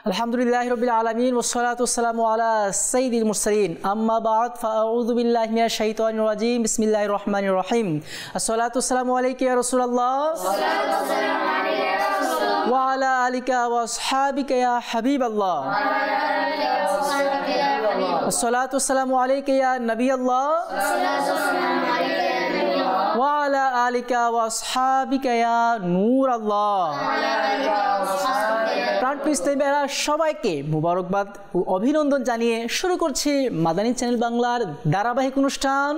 আলহামদুলিল্লাহি রাব্বিল আলামিন ওয়াসসালাতু ওয়াসসালামু আলা সাইয়্যিদিল মুরসালিন আম্মা বা'দ ফাআউযু বিল্লাহি মিনাশ শাইতানির রাজীম বিসমিল্লাহির রহমানির রহিম আসসালাতু ওয়াসসালামু আলাইকা ইয়া রাসূলুল্লাহ ওয়া আলা আলিকা ওয়া আসহাবিকা ইয়া হাবিবাল্লাহ আসসালাতু ওয়াসসালামু আলাইকা ইয়া নবিয়াল্লাহ ওয়া আলা আলিকা ওয়া আসহাবিকা ইয়া নূরাল্লাহ। প্রাণপ্রিয় সবাইকে মুবারকবাদ ও অভিনন্দন জানিয়ে শুরু করছি মাদানী চ্যানেল বাংলার ধারাবাহিক অনুষ্ঠান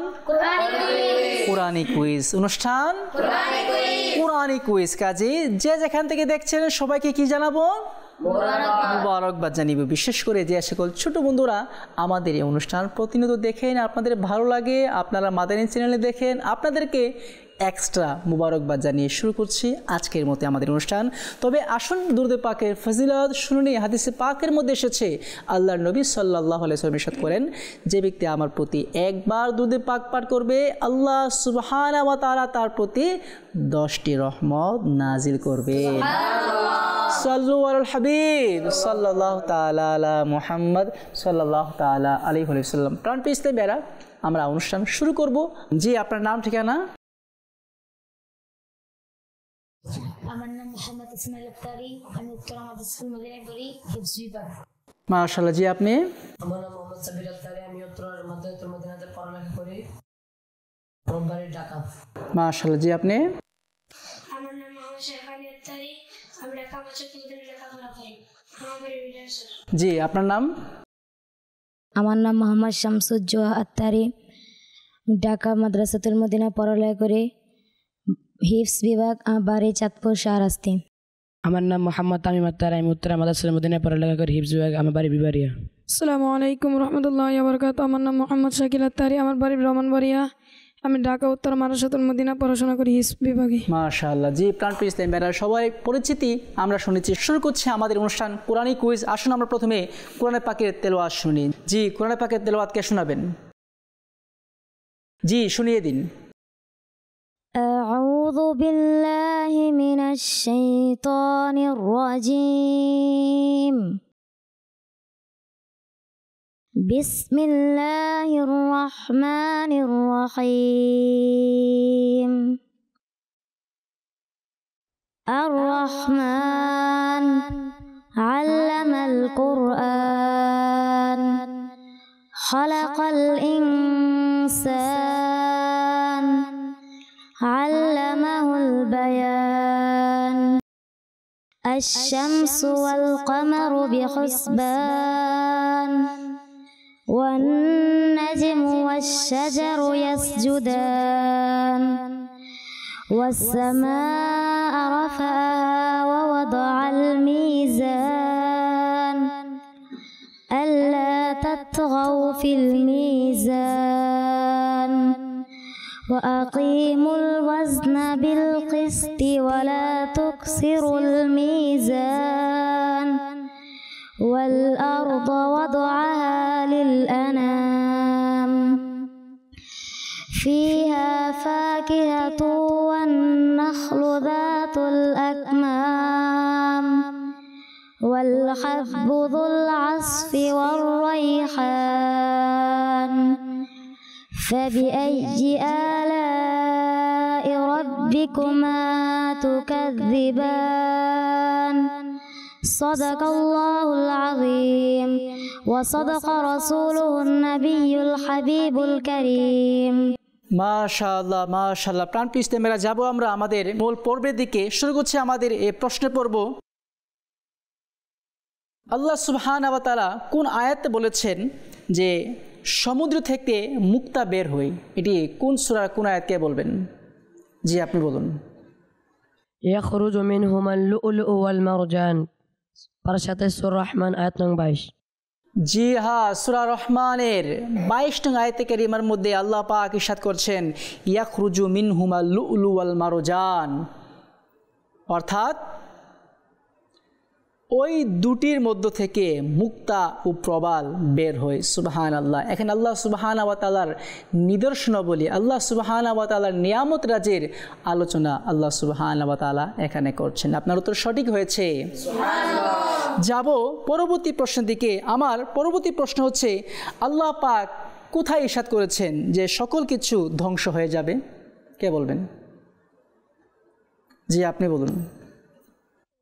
কোরআনিক কুইজ। অনুষ্ঠান কোরআনিক কুইজ। কাজে যে যেখান থেকে দেখছেন সবাইকে কি জানাবো? মুবারকবাদ জানিব। বিশেষ করে যে সকল ছোট বন্ধুরা আমাদের এই অনুষ্ঠান প্রতিনিয়ত দেখেন, আপনাদের ভালো লাগে, আপনারা মাদানী চ্যানেলে দেখেন, আপনাদেরকে এক্সট্রা মুবারকবাদ জানিয়ে শুরু করছি আজকের মতো আমাদের অনুষ্ঠান। তবে আসুন দুরূদে পাকের ফজিলত শুনুন। হাদিসে পাকের মধ্যে এসেছে আল্লাহর নবী সাল্লাল্লাহু আলাইহি ওয়াসাল্লাম ইরশাদ করেন, যে ব্যক্তি আমার প্রতি একবার দুরূদে পাক পাঠ করবে আল্লাহ সুবহানাহু ওয়া তাআলা তার প্রতি 10টি রহমত নাজিল করবে। সাল্লু আলাল হাবিব সাল্লাল্লাহু তাআলা আলা মুহাম্মদ সাল্লাল্লাহু তাআলা আলাইহি ওয়াসাল্লাম। প্রাণপ্রিয় ইসলামীরা, আমরা অনুষ্ঠান শুরু করব। জি, আপনার নাম ঠিকানা? আমার নাম মোহাম্মদ ইসমাইল আক্তারি, আমি উত্তর মাদ্রাসাতুল মদিনায় পড়ি, হিফজ বিভাগ। মাশাআল্লাহ। জি, আপনি? আমার নাম মোহাম্মদ সাবির আক্তারি, আমি উত্তর মাদ্রাসাতুল মদিনাতে পড়ালেখা করি, রংবাড়ি, ঢাকা। মাশাআল্লাহ। জি, আপনি? আমার নাম মোহাম্মদ শেখালি আক্তারি, আমি ঢাকা মাদ্রাসাতুল মদিনায় লেখাপড়া করি, আমার বাড়ি বিরাজপুর। জি, আপনার নাম? আমার নাম মোহাম্মদ শামসুজ্জোহা আত্তারি, ঢাকা মাদ্রাসাতুল মদিনা পড়ালেখা করি, হিফজ বিভাগ, বাড়ি চাঁদপুর শাহরাস্তি। আমার নাম মোহাম্মদ তামিম আত্তারি, আমি উত্তর মাদ্রাসাতুল মদিনায় পড়ালেখা করি, হিফজ বিভাগ, আমার বাড়ি বিবারিয়া। আসসালামু আলাইকুম রহমতুল্লাহি ওয়া বারাকাতুহু। আমার নাম মোহাম্মদ শাকিল আত্তারি, আমার বাড়ি ব্রাহ্মণবাড়িয়া, আমি ঢাকা উত্তর মাদ্রাসাতুল মদিনা পড়াশোনা করি, হিফজ বিভাগে। মাশাআল্লাহ। জি, প্রাণপ্রিয় ইসলামীরা সবাই পরিচিতি আমরা শুনেছি। শুরু করছি আমাদের অনুষ্ঠান কোরআনিক কুইজ। আসুন আমরা প্রথমে কোরআন পাকের তেলাওয়াত শুনি। জি, কোরআন পাকের তেলাওয়াত কে শোনাবেন? জি, শুনিয়ে দিন। আউযু বিল্লাহি মিনাশ শাইতানির রাজীম। বিসমিল্লাহির রহমানির রহিম। আর রহমান আল্লামাল কুরআন খালাকাল ইনসান আল্লামাহুল বায়ান। আশ-শামসু ওয়াল কামারু বিহুসবান ওয়ান-নাজমু ওয়াশ-শাজারু ইয়াসজুদান ওয়াস-সামাআ রাফা'াহা ওয়া ওয়াদা'আল মিজান আল্লা তাতগাউ ফিল মিজান وأقيموا الوزن بالقسط ولا تكسروا الميزان والأرض وضعها للأنام فيها فاكهة والنخل ذات الأكمام والحب ذو العصف والريحان فبأي آلاء ربكما تكذبان صدق الله العظيم وصدق رسوله النبي الحبيب الكريم। মাশাআল্লাহ মাশাআল্লাহ। প্রাণপ্রিয় ইসলামীরা, যাব আমরা আমাদের মূল পর্বের দিকে। শুরু করছি আমাদের এই প্রশ্নের পর্ব। আল্লাহ সুবহানাহু ওয়া তাআলা কোন আয়াতে বলেছেন যে সমুদ্র থেকে মুক্তা বের হই? এটি কোন সূরার কোন আয়াতকে বলবেন? জি, আপনি বলুন। ইয়াখরুজু মিনহুমাল লু'লু'ু ওয়াল মারজান, পারশাতে সূরা রহমান আয়াত নং 22। জি হ্যাঁ, সূরা রহমানের 22 নং আয়াতে কারিমার মধ্যে আল্লাহ পাক ইরশাদ করছেন ইয়াখরুজু মিনহুমাল লু'লু'ু ওয়াল মারজান, অর্থাৎ ওই দুটির মধ্য থেকে মুক্তা ও প্রবাল বের হয়। সুবহানাল্লাহ। এখানে আল্লাহ সুবহানাহু ওয়া তাআলার নিদর্শনাবলী, আল্লাহ সুবহানাহু ওয়া তাআলার নিয়ামত রাজের আলোচনা আল্লাহ সুবহানাহু ওয়া তাআলা এখানে করছেন। আপনার উত্তর সঠিক হয়েছে। সুবহানাল্লাহ। যাব পরবর্তী প্রশ্নের দিকে। আমার পরবর্তী প্রশ্ন হচ্ছে, আল্লাহ পাক কোথায় ইরশাদ করেছেন যে সকল কিছু ধ্বংস হয়ে যাবে? কে বলবেন? জি, আপনি বলুন।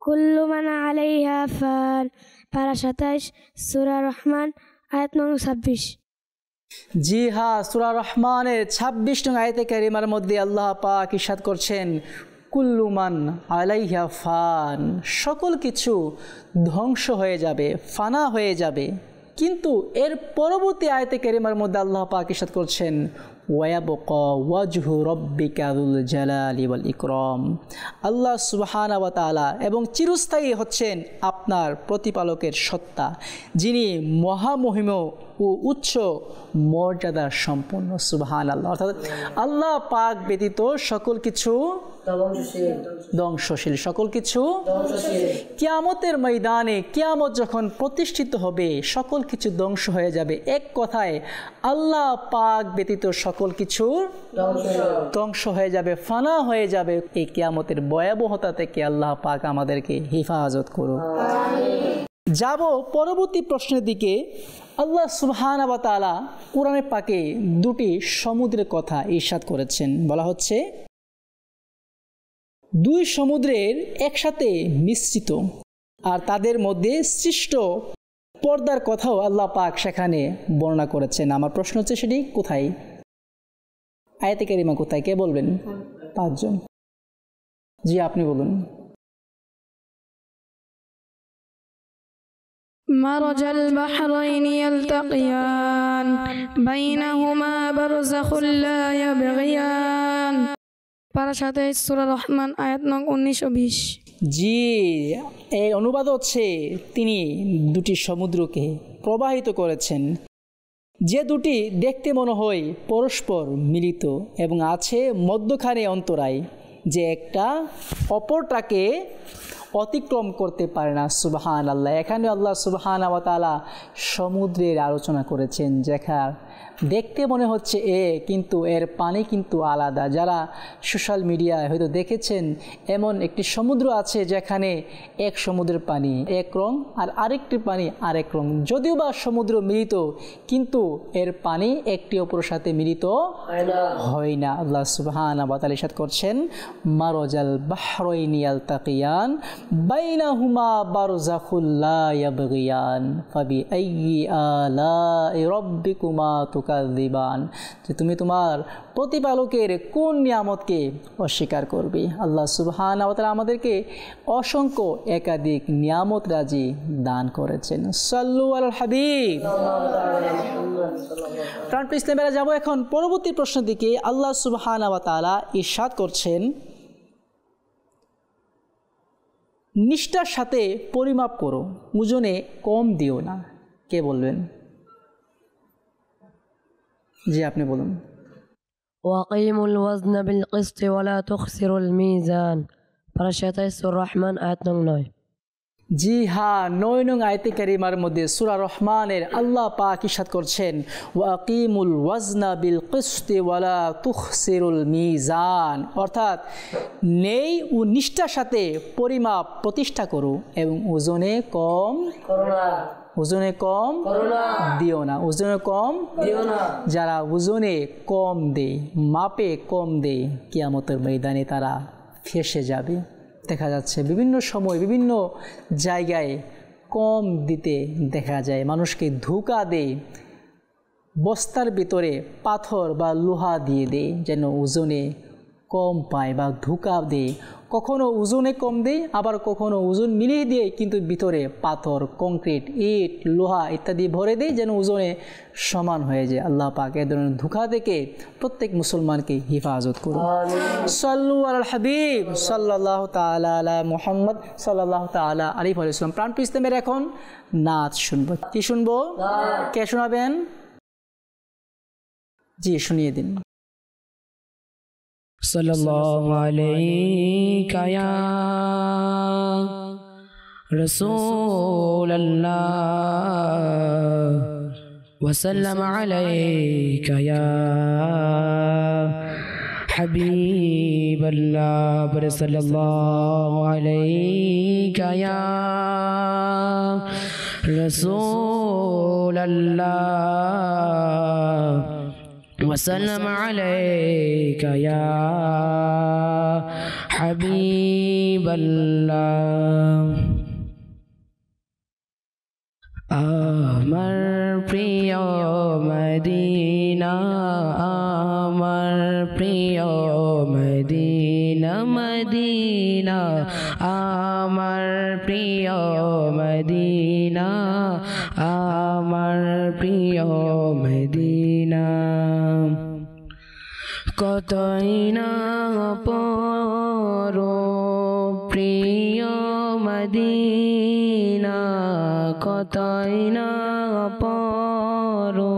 কুল্লু মান আলাইহা ফান, পারা 27, সূরা রহমান, আয়াত নং 26। জি হ্যাঁ, সূরা রহমানের 26 নং আয়াতে কারিমার মধ্যে আল্লাহ পাক ইরশাদ করছেন, কুল্লু মান আলাইহা ফান, সকল কিছু ধ্বংস হয়ে যাবে, ফানা হয়ে যাবে। কিন্তু এর পরবর্তী আয়াতে কারিমার মধ্যে আল্লাহ পাক ইরশাদ করছেন, ওয়ায়াবকা ওয়াজহু রব্বিকা যুল জালালি ওয়াল ইকরাম, আল্লাহ সুবহানাহু ওয়া তাআলা এবং চিরস্থায়ী হচ্ছেন আপনার প্রতিপালকের সত্তা, যিনি মহামহিম ও উচ্চ মর্যাদা সম্পন্ন। সুবহানাল্লাহ। অর্থাৎ আল্লাহ পাক ব্যতীত সকল কিছু ধ্বংসশীল, সকল কিছু কিয়ামতের ময়দানে, কিয়ামত যখন প্রতিষ্ঠিত হবে সকল কিছু ধ্বংস হয়ে যাবে। এক কথায় আল্লাহ পাক ব্যতীত সকল কিছু ধ্বংস হয়ে যাবে, ফানা হয়ে যাবে। এই কিয়ামতের ভয়াবহতা থেকে আল্লাহ পাক আমাদেরকে হেফাজত করুন। যাব পরবর্তী প্রশ্নের দিকে। আল্লাহ সুবহানাহু ওয়া তাআলা কোরআনে পাকে দুটি সমুদ্রের কথা ইরশাদ করেছেন। বলা হচ্ছে, দুই সমুদ্রের একসাথে মিশ্রিত আর তাদের মধ্যে সৃষ্ট পর্দার কথাও আল্লাহ পাক সেখানে বর্ণনা করেছেন। আমার প্রশ্ন হচ্ছে, সেটি কোথায়? আয়াতে কারিমা কোথায়? কে বলবেন? 5 জন। জি, আপনি বলুন। مرج البحرين يلتقيان بينهما برزخ لا يبغيان, পারা 27, সূরা রহমান, আয়াত নং 19 ও 20। জি, এর অনুবাদ হচ্ছে, তিনি দুটি সমুদ্রকে প্রবাহিত করেছেন, যে দুটি দেখতে মনে হয় পরস্পর মিলিত এবং আছে মধ্যখানে অন্তরায়, যে একটা অপরটাকে অতিক্রম করতে পারে না। সুবহানাল্লাহ। এখানে আল্লাহ সুবহানাহু ওয়া তাআলা সমুদ্রের আলোচনা করেছেন, যেখানে দেখতে মনে হচ্ছে কিন্তু এর পানি কিন্তু আলাদা। যারা সোশ্যাল মিডিয়ায় হয়তো দেখেছেন, এমন একটি সমুদ্র আছে যেখানে এক সমুদ্রের পানি এক রং আর আরেকটি পানি আরেক রং, যদিও বা সমুদ্র মিলিত, কিন্তু এর পানি একটি অপরের সাথে মিলিত হয় না। আল্লাহ সুবহানাহু ওয়া তাআলা ইরশাদ করছেন, মারজাল বাহরাইনি ইয়ালতাকিয়ান বাইনাহুমা বারযাখুল লা ইয়াবগিয়ান ফাবিআইয়ি আলাই রাব্বিকুমা তুকাযযিবান, যে তুমি তোমার প্রতিপালকের কোন নিয়ামতকে অস্বীকার করবে। আল্লাহ সুবহানাহু ওয়া তাআলা আমাদেরকে অসংখ্য একাধিক নিয়ামত রাজি দান করেছেন। সাল্লু আলাল হাবিব। প্রাণপ্রিয় ইসলামীরা, যাব এখন পরবর্তী প্রশ্নের দিকে। আল্লাহ সুবহানাহু ওয়া তাআলা ইরশাদ করছেন, নিষ্ঠার সাথে পরিমাপ করো, ওজনে কম দিও না। কে বলবেন? জি, আপনি বলুন। وأقيموا الوزن بالقسط ولا تخسروا الميزان, পারা 27, সূরা রহমান, আয়াত নং 9। জি হ্যাঁ, 9 নং আয়াতে কারিমার মধ্যে সূরা রহমানের আল্লাহ পাক ইরশাদ করছেন, ওয়াকিমুল ওয়াজনা বিল কিসতি ওয়ালা তুখসিরুল মিজান, অর্থাৎ নেই ও নিষ্ঠার সাথে পরিমাপ প্রতিষ্ঠা করো এবং ওজনে কম দিও না। ওজনে কম দিও না। যারা ওজনে কম দেয়, মাপে কম দেয়, কিয়ামতের ময়দানে তারা ফেঁসে যাবে। দেখা যাচ্ছে বিভিন্ন সময় বিভিন্ন জায়গায় কম দিতে দেখা যায়, মানুষকে ধোঁকা দেয়, বস্তার ভিতরে পাথর বা লোহা দিয়ে দেয় যেন ওজনে কম পায়, বা ধোঁকা দেয়। কখনো ওজনে কম দেয়, আবার কখনো ওজন মিলিয়ে দিয়ে কিন্তু ভিতরে পাথর, কংক্রিট, ইট, লোহা ইত্যাদি ভরে দেয় যেন ওজনে সমান হয়ে যায়। আল্লাহ পাক এ ধরনের ধোঁকা থেকে প্রত্যেক মুসলমানকে হেফাজত করুন। সাল্লু আলাল হাবিব সাল্লাল্লাহু তাআলা আলা মুহাম্মদ সাল্লাল্লাহু তাআলা আলাইহি ওয়া সাল্লাম। প্রাণপ্রিয় ইসলামের এখন নাচ শুনবো। কি শুনবো? কে শোনাবেন? জি, শুনিয়ে দিন। सल्लल्लाहु अलैका या रसूल अल्लाह वसल्लम अलैका या حبيب الله صلى الله عليك يا رسول الله وسلم عليك يا حبيب الله আমার প্রিয় মদিনা আমার প্রিয় মদিনা মদিনা আমার প্রিয় মদিনা আমার প্রিয় মদিনা কতই না পরো প্রিয় মদিনা কতই না পরো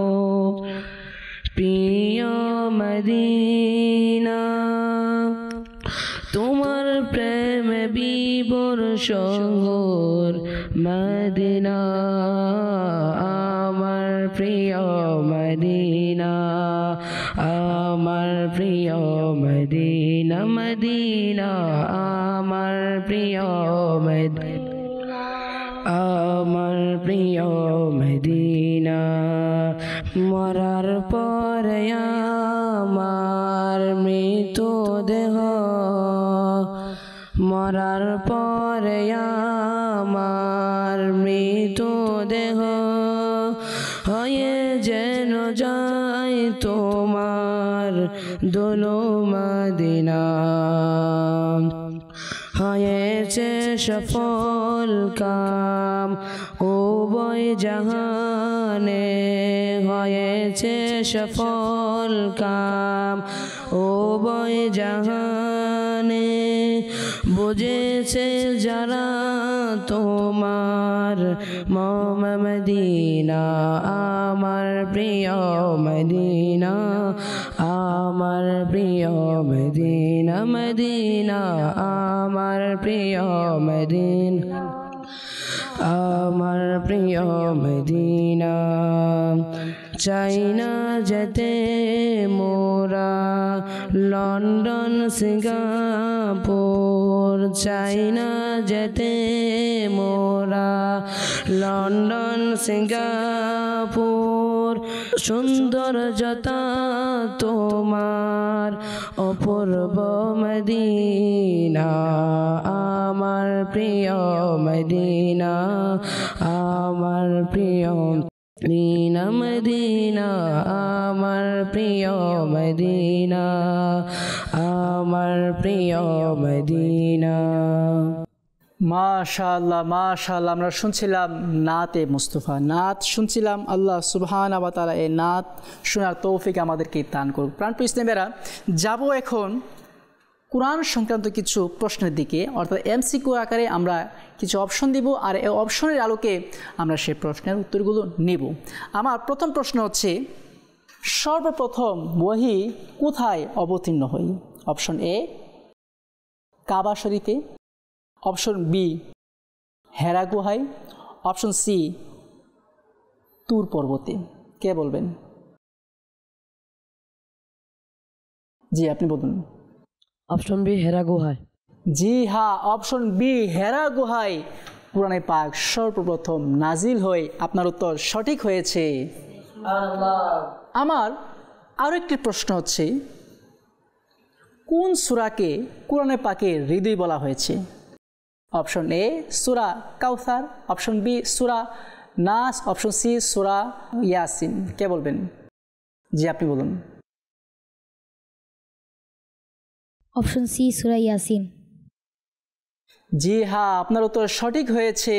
প্রিয় মদিনা তোমার প্রেম বিবর সঙ্গর মদিনা আমার প্রিয় মদিনা আমার প্রিয় মদিনা মদিনা আমার প্রিয় মদিনা আমার প্রিয় মদিনা মরার পরে আমার মৃত্যু দেহ মরার পরে আমার মৃত্যু দেহ হয়ে যেন যায় তোমার দোলো মদিনা হয়েছে সফল কাম উভয় জাহানে হয়েছে সফল কাম উভয় জাহানে বুঝেছে যারা তোমার মদিনা আমার প্রিয় মদিনা আমার প্রিয় মদিনা মদিনা আমার প্রিয় মদিনা আমার প্রিয় মদিনা চাই না যেতে মোরা লন্ডন সিঙ্গাপুর চাই না যেতে মোরা লন্ডন সিঙ্গাপুর সুন্দর যতা তোমার অপূর্ব মদিনা আমার প্রিয় মদিনা আমার প্রিয় মদিনা মদিনা আমার প্রিয় মদিনা আমার প্রিয় মদিনা মাশাআল্লাহ মাশাআল্লাহ আমরা শুনছিলাম নাতে মুস্তাফা নাত শুনছিলাম আল্লাহ সুবহানাহু ওয়া তাআলা এই নাত শোনার তৌফিক আমাদেরকে দান করুন প্রাণপ্রিয় ইসলামীরা যাব এখন কোরআন সংক্রান্ত কিছু প্রশ্নের দিকে অর্থাৎ এমসিকিউ আকারে আমরা কিছু অপশন দিব আর এই অপশনের আলোকে আমরা সেই প্রশ্নের উত্তরগুলো নেব আমার প্রথম প্রশ্ন হচ্ছে সর্বপ্রথম ওহী কোথায় অবতীর্ণ হয় অপশন এ কাবা শরীফে অপশন বি হেরা গুহায় অপশন সি তুর পর্বতে কে বলবেন জি আপনি বলুন অপশন বি হেরা গুহায় জি হ্যাঁ অপশন বি হেরা গুহায় কোরআনে পাক সর্বপ্রথম নাজিল হয়ে আপনার উত্তর সঠিক হয়েছে আমার আরও একটি প্রশ্ন হচ্ছে কোন সূরাকে কোরআনে পাকের হৃদয় বলা হয়েছে অপশন এ সূরা কাউসার অপশন বি সূরা নাস অপশন সি সূরা ইয়াসিন কে বলবেন জি আপনি বলুন অপশন সি সূরা ইয়াসিন জি হ্যাঁ আপনার উত্তর সঠিক হয়েছে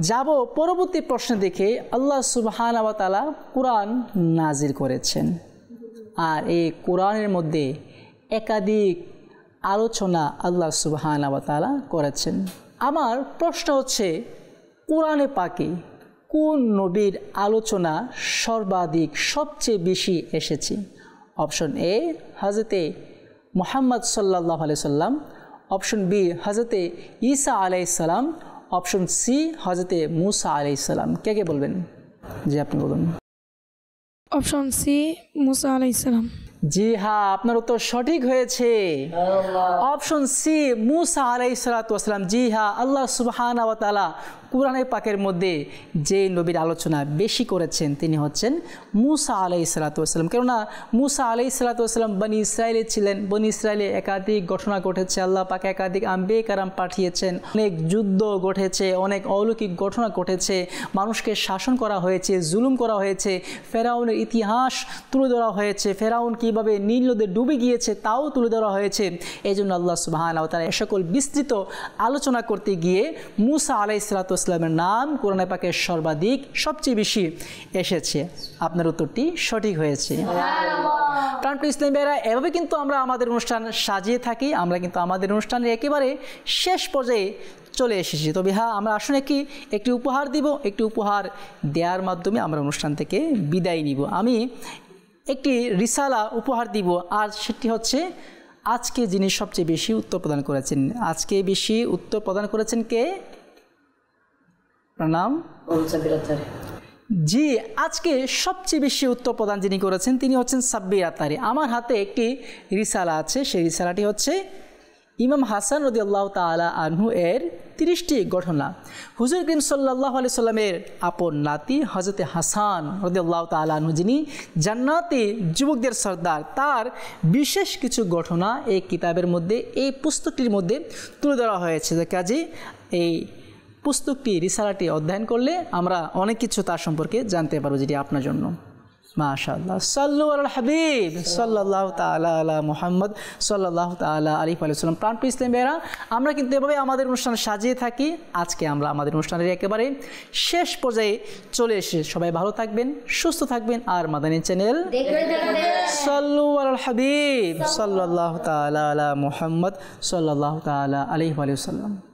যাব পরবর্তী প্রশ্ন দেখে আল্লাহ সুবহানাহু ওয়া তাআলা কোরআন নাজিল করেছেন আর এই কোরআনের মধ্যে একাধিক আলোচনা আল্লাহ সুবহানাহু ওয়া তাআলা করেছেন আমার প্রশ্ন হচ্ছে কোরআনে পাকে কোন নবীর আলোচনা সর্বাধিক সবচেয়ে বেশি এসেছে অপশন এ হযরতে মুহাম্মদ সাল্লাল্লাহু আলাইহি সাল্লাম অপশন বি হযরতে ঈসা আলাইহিস সালাম অপশন সি হযরতে মূসা আলাইহিস সালাম কে কে বলবেন জি আপনি বলুন অপশন সি মুসা আলাইহিস সালাম জি হ্যাঁ, আপনার উত্তর সঠিক হয়েছে। অপশন সি, মুসা আলাইহিস সালাতু ওয়াস সালাম। জি হ্যাঁ, আল্লাহ সুবহানাহু ওয়া তাআলা কোরআনের পাকের মধ্যে যে নবীর আলোচনা বেশি করেছেন তিনি হচ্ছেন মুসা আলাইহিস সালাতু ওয়াস সালাম। কেননা মুসা আলাইহিস সালাতু ওয়াস সালাম বনি ইসরায়েলে ছিলেন। বনি ইসরায়েলে একাধিক ঘটনা ঘটেছে, আল্লাহ পাক একাধিক আম্বিয়া কারাম পাঠিয়েছেন, অনেক যুদ্ধ ঘটেছে, অনেক অলৌকিক ঘটনা ঘটেছে, মানুষকে শাসন করা হয়েছে, জুলুম করা হয়েছে, ফেরাউনের ইতিহাস তুলে ধরা হয়েছে, ফেরাউন কীভাবে নীল নদে ডুবে গিয়েছে তাও তুলে ধরা হয়েছে। এই জন্য আল্লাহ সুবহানাহু ওয়া তাআলা এ সকল বিস্তৃত আলোচনা করতে গিয়ে মুসা আলাইহিস সালাতু ওয়াস সালামের নাম কোরআনে পাকে সর্বাধিক সবচেয়ে বেশি এসেছে। আপনার উত্তরটি সঠিক হয়েছে। প্রাণপ্রিয় ইসলামী ভাইরা, এভাবে কিন্তু আমরা আমাদের অনুষ্ঠান সাজিয়ে থাকি। আমরা কিন্তু আমাদের অনুষ্ঠানের একেবারে শেষ পর্যায়ে চলে এসেছি। তবে হ্যাঁ, আমরা আসলে একটি উপহার দিব। একটি উপহার দেওয়ার মাধ্যমে আমরা অনুষ্ঠান থেকে বিদায় নিব। আমি একটি রিসালা উপহার দিব, আর সেটি হচ্ছে আজকে যিনি সবচেয়ে বেশি উত্তর প্রদান করেছেন। আজকে বেশি উত্তর প্রদান করেছেন কে? প্রণাম। জি, আজকে সবচেয়ে বেশি উত্তর প্রদান যিনি করেছেন তিনি হচ্ছেন সাব্বির আত্তারি। আমার হাতে একটি রিসালা আছে, সেই রিসালাটি হচ্ছে ইমাম হাসান রাদিয়াল্লাহু তাআলা আনহু এর 30টি ঘটনা। হুজুর করিম সাল্লাল্লাহু আলাইহি সাল্লামের আপন নাতি হযরতে হাসান রাদিয়াল্লাহু তাআলা আনহু, যিনি জান্নাতি যুবকদের সর্দার, তার বিশেষ কিছু ঘটনা এই কিতাবের মধ্যে, এই পুস্তকটির মধ্যে তুলে ধরা হয়েছে। কাজে এই পুস্তকটি, রিসালাটি অধ্যয়ন করলে আমরা অনেক কিছু তার সম্পর্কে জানতে পারবো, যেটি আপনার জন্য। মাশাআল্লাহ। সাল্লু আলাল হাবিব সাল্লাল্লাহু তাআলা আলা মুহাম্মদ সাল্লাল্লাহু তাআলা আলাইহি ওয়া সাল্লাম। প্রাণপ্রিয় ইসলামী ভাইরা, আমরা কিন্তু এভাবে আমাদের অনুষ্ঠান সাজিয়ে থাকি। আজকে আমরা আমাদের অনুষ্ঠানের একেবারে শেষ পর্যায়ে চলে এসে, সবাই ভালো থাকবেন, সুস্থ থাকবেন, আর মাদানী চ্যানেল সাল্লু আলাল হাবিব সাল্লাল্লাহু তাআলা আলা মুহাম্মদ সাল্লাল্লাহু তাআলা আলাইহি ওয়া সাল্লাম।